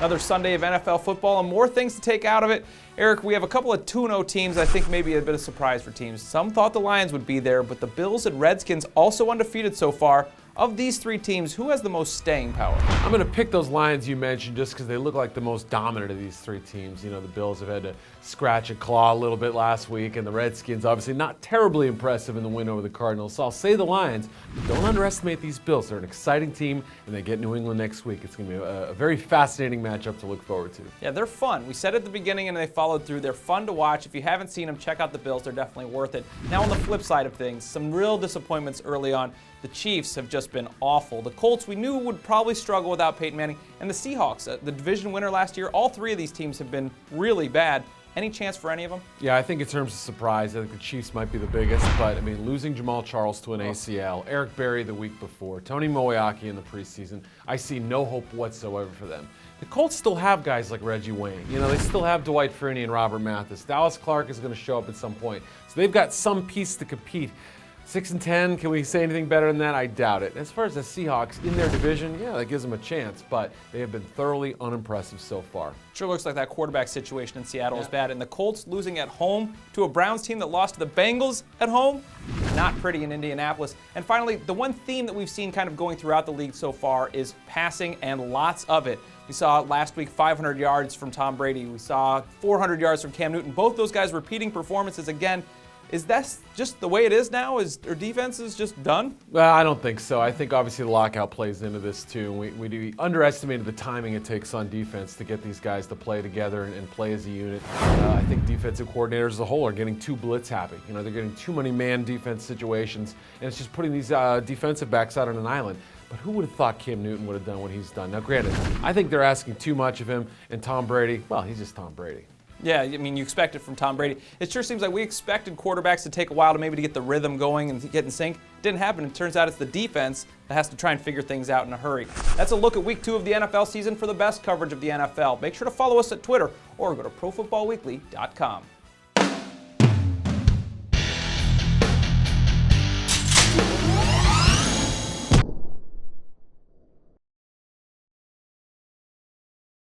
Another Sunday of NFL football and more things to take out of it. Eric, we have a couple of 2-0 teams I think maybe a bit of surprise for teams. Some thought the Lions would be there, but the Bills and Redskins also undefeated so far. Of these three teams, who has the most staying power? I'm going to pick those Lions you mentioned just because they look like the most dominant of these three teams. You know, the Bills have had to scratch and claw a little bit last week, and the Redskins obviously not terribly impressive in the win over the Cardinals. So I'll say the Lions, but don't underestimate these Bills. They're an exciting team, and they get New England next week. It's going to be a very fascinating matchup to look forward to. Yeah, they're fun. We said at the beginning, and they followed through. They're fun to watch. If you haven't seen them, check out the Bills. They're definitely worth it. Now on the flip side of things, some real disappointments early on. The Chiefs have just been awful. The Colts we knew would probably struggle without Peyton Manning. And the Seahawks, the division winner last year, all three of these teams have been really bad. Any chance for any of them? Yeah, I think in terms of surprise, I think the Chiefs might be the biggest. But, I mean, losing Jamal Charles to an ACL, Eric Berry the week before, Tony Moeaki in the preseason, I see no hope whatsoever for them. The Colts still have guys like Reggie Wayne. You know, they still have Dwight Freeney and Robert Mathis. Dallas Clark is going to show up at some point. So they've got some piece to compete. 6-10, can we say anything better than that? I doubt it. As far as the Seahawks in their division, yeah, that gives them a chance, but they have been thoroughly unimpressive so far. Sure looks like that quarterback situation in Seattle is bad, and the Colts losing at home to a Browns team that lost to the Bengals at home, not pretty in Indianapolis. And finally, the one theme that we've seen kind of going throughout the league so far is passing, and lots of it. We saw last week 500 yards from Tom Brady. We saw 400 yards from Cam Newton. Both those guys repeating performances again. Is that just the way it is now? Are defenses just done? Well, I don't think so. I think obviously the lockout plays into this too. We underestimated the timing it takes on defense to get these guys to play together and play as a unit. I think defensive coordinators as a whole are getting too blitz happy. You know, they're getting too many man defense situations, and it's just putting these defensive backs out on an island. But who would have thought Cam Newton would have done what he's done? Now, granted, I think they're asking too much of him, and Tom Brady, well, he's just Tom Brady. Yeah, I mean, you expect it from Tom Brady. It sure seems like we expected quarterbacks to take a while to maybe get the rhythm going and get in sync. Didn't happen. It turns out it's the defense that has to try and figure things out in a hurry. That's a look at week 2 of the NFL season. For the best coverage of the NFL, make sure to follow us at Twitter or go to ProFootballWeekly.com.